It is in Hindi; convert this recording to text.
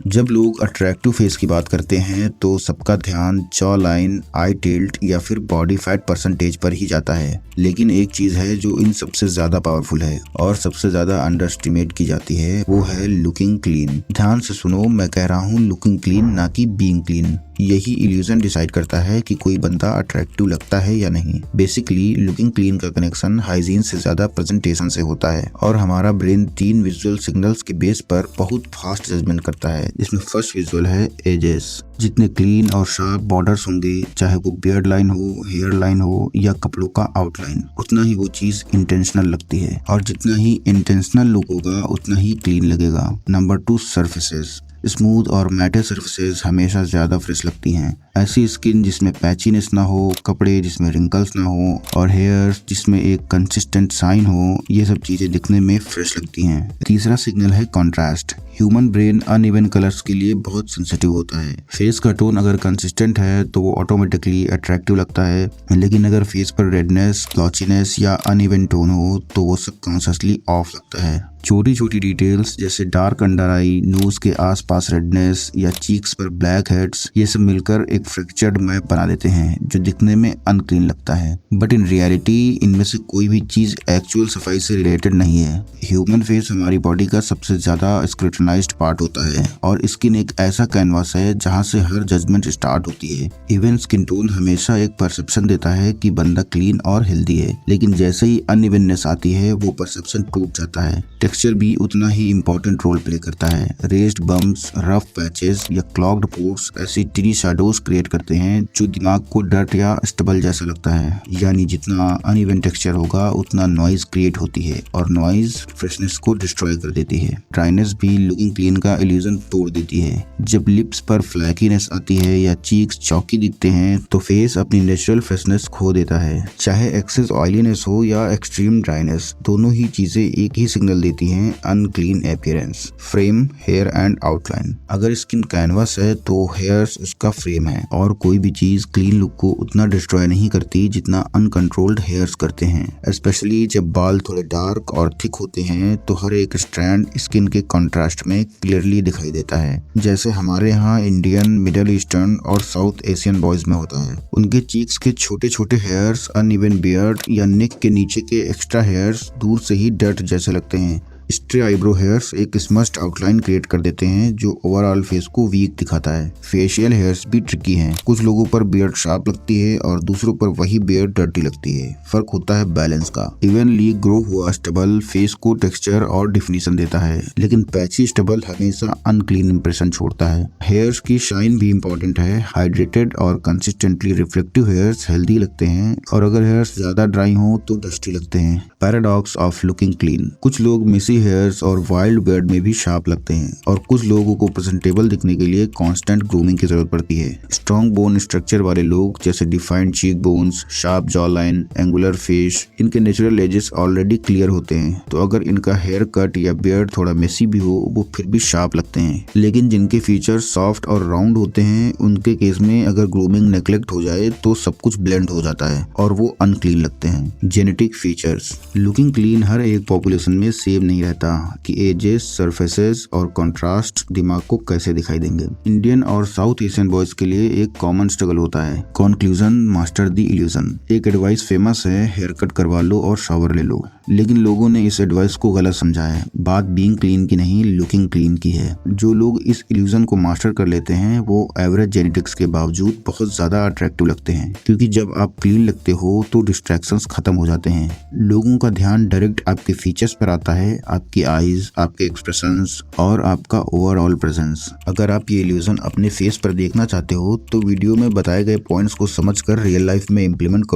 जब लोग अट्रैक्टिव फेस की बात करते हैं तो सबका ध्यान जॉ लाइन, आई टिल्ट या फिर बॉडी फैट परसेंटेज पर ही जाता है। लेकिन एक चीज है जो इन सबसे ज्यादा पावरफुल है और सबसे ज्यादा अंडर एस्टिमेट की जाती है, वो है लुकिंग क्लीन। ध्यान से सुनो, मैं कह रहा हूँ लुकिंग क्लीन, ना कि बीइंग क्लीन। यही इल्यूजन डिसाइड करता है कि कोई बंदा अट्रैक्टिव लगता है या नहीं। बेसिकली लुकिंग क्लीन का कनेक्शन हाइजीन से ज्यादा प्रेजेंटेशन से होता है और हमारा ब्रेन 3 विजुअल सिग्नल्स के बेस पर बहुत फास्ट जजमेंट करता है, जिसमें फर्स्ट विजुअल है एजेस। जितने क्लीन और शार्प बॉर्डर्स होंगे, चाहे वो बियर्ड लाइन हो, हेयर लाइन हो या कपड़ों का आउटलाइन, उतना ही वो चीज इंटेंशनल लगती है। और जितना ही इंटेंशनल लुक होगा उतना ही क्लीन लगेगा। Number 2, surfaces. स्मूथ और मैटे सरफेसेस हमेशा ज्यादा फ्रेश लगती हैं। ऐसी स्किन जिसमें पैचीनेस ना हो, कपड़े जिसमें रिंकल्स ना हो और हेयर्स जिसमें एक कंसिस्टेंट शाइन हो, ये सब चीजें दिखने में फ्रेश लगती हैं। तीसरा सिग्नल है contrast. Human brain uneven colours के लिए बहुत सेंसिटिव होता है। फेस का टोन अगर कंसिस्टेंट है तो वो ऑटोमेटिकली अट्रैक्टिव लगता है, लेकिन अगर फेस पर रेडनेस, ग्लॉचीनेस या अनइवन टोन हो तो वो सबकॉन्शियसली ऑफ लगता है। छोटी छोटी डिटेल्स जैसे डार्क अंडर आई, नोज के आसपास रेडनेस या चीक्स पर ब्लैक हेड्स, ये सब मिलकर एक फ्रैक्चर्ड मैप बना देते हैं जो दिखने में अनक्लीन लगता है। बट इन रियलिटी इनमें से कोई भी चीज एक्चुअल सफाई से रिलेटेड नहीं है। ह्यूमन फेस हमारी बॉडी का सबसे ज्यादा स्क्रूटनाइज्ड पार्ट होता है और स्किन एक ऐसा कैनवास है जहाँ से हर जजमेंट स्टार्ट होती है। इवन स्किन टोन हमेशा एक परसेप्शन देता है कि बंदा क्लीन और हेल्दी है, लेकिन जैसे ही अनइवननेस आती है वो परसेप्शन टूट जाता है। टेक्सचर भी उतना ही इम्पोर्टेंट रोल प्ले करता है। रेज्ड बम्प्स, रफ पैचेस या क्लॉग्ड पोर्स ऐसी टिनी शैडोज क्रिएट करते हैं जो दिमाग को डर्ट या स्टबल जैसा लगता है। यानी जितना अनइवन टेक्सचर होगा उतना नॉइज क्रिएट होती है और नॉइज फ्रेशनेस को डिस्ट्रॉय कर देती है। ड्राइनेस भी लुकिंग क्लीन का इल्यूजन तोड़ देती है। जब लिप्स पर फ्लैकीनेस आती है या चीक्स चौकी दिखते हैं तो फेस अपनी नेचुरल फ्रेशनेस खो देता है। चाहे एक्सेस ऑयलीनेस हो या एक्सट्रीम ड्राइनेस, दोनों ही चीजें एक ही सिग्नल देती हैं, unclean appearance. Frame, hair and outline. अगर स्किन कैनवास है तो हेयर्स उसका फ्रेम है और कोई भी चीज क्लीन लुक को उतना डिस्ट्रॉय नहीं करती जितना अनकंट्रोल्ड हेयर्स करते हैं। स्पेशली जब बाल थोड़े डार्क और थिक होते हैं तो हर एक स्ट्रैंड स्किन के कॉन्ट्रास्ट में क्लियरली दिखाई देता है। जैसे हमारे यहाँ इंडियन, मिडिल ईस्टर्न और साउथ एशियन बॉयज में होता है। उनके चीक्स के छोटे छोटे हेयर्स, अनइवन बियर्ड या नेक के नीचे के एक्स्ट्रा हेयर्स दूर से ही डर्ट जैसे लगते हैं। स्ट्रे आईब्रो हेयर्स एक स्मस्ट आउटलाइन क्रिएट कर देते हैं जो ओवरऑल फेस को वीक दिखाता है। फेशियल हेयर्स भी ट्रिकी हैं। कुछ लोगों पर बियर्ड शार्प लगती है और दूसरों पर वही बियर्ड डर्टी लगती है। फर्क होता है बैलेंस का। इवनली ग्रो हुआ स्टबल फेस को टेक्सचर और डिफिनीशन देता है, लेकिन पैची स्टबल हमेशा अनक्लीन इंप्रेशन छोड़ता है। हेयर्स की शाइन भी इम्पोर्टेंट है। हाइड्रेटेड और कंसिस्टेंटली रिफ्लेक्टिव हेयर्स हेल्दी लगते हैं और अगर हेयर्स ज्यादा ड्राई हो तो डस्टी लगते हैं। Paradox of looking clean. कुछ लोग मिसी हेयर्स और वाइल्ड बियर्ड में भी शार्प लगते हैं और कुछ लोगों को प्रेजेंटेबल दिखने के लिए कांस्टेंट ग्रूमिंग की जरूरत पड़ती है। स्ट्रॉन्ग बोन स्ट्रक्चर वाले लोग जैसे defined cheek bones, sharp jaw line, angular face, इनके नेचुरल एजेस ऑलरेडी क्लियर होते हैं, तो अगर इनका हेयर कट या बियर्ड थोड़ा मेसी भी हो वो फिर भी शार्प लगते हैं। लेकिन जिनके फीचर्स सॉफ्ट और राउंड होते हैं उनके केस में अगर ग्रूमिंग नेग्लेक्ट हो जाए तो सब कुछ ब्लेंड हो जाता है और वो अनक्लीन लगते हैं। Genetic features. लुकिंग क्लीन हर एक पॉपुलेशन में सेम नहीं रहता कि एजेस, सरफेसेस और कंट्रास्ट दिमाग को कैसे दिखाई देंगे। इंडियन और साउथ एशियन बॉयज के लिए एक कॉमन स्ट्रगल होता है, कंक्लूजन मास्टर द इल्यूजन। एक एडवाइस फेमस है, हेयर कट करवा लो और शावर ले लो, लेकिन लोगों ने इस एडवाइस को गलत समझा है। बात बीइंग क्लीन की नहीं, लुकिंग क्लीन की है। जो लोग इस इल्यूजन को मास्टर कर लेते हैं वो एवरेज जेनेटिक्स के बावजूद बहुत ज्यादा अट्रैक्टिव लगते हैं, क्योंकि जब आप क्लीन लगते हो तो डिस्ट्रैक्शंस खत्म हो जाते हैं। लोगों का ध्यान डायरेक्ट आपके फीचर्स पर आता है, आपकी आईज, आपके एक्सप्रेशंस और आपका ओवरऑल प्रेजेंस। अगर आप ये इल्यूजन अपने फेस पर देखना चाहते हो तो वीडियो में बताए गए पॉइंट्स को समझकर रियल लाइफ में इम्प्लीमेंट करो।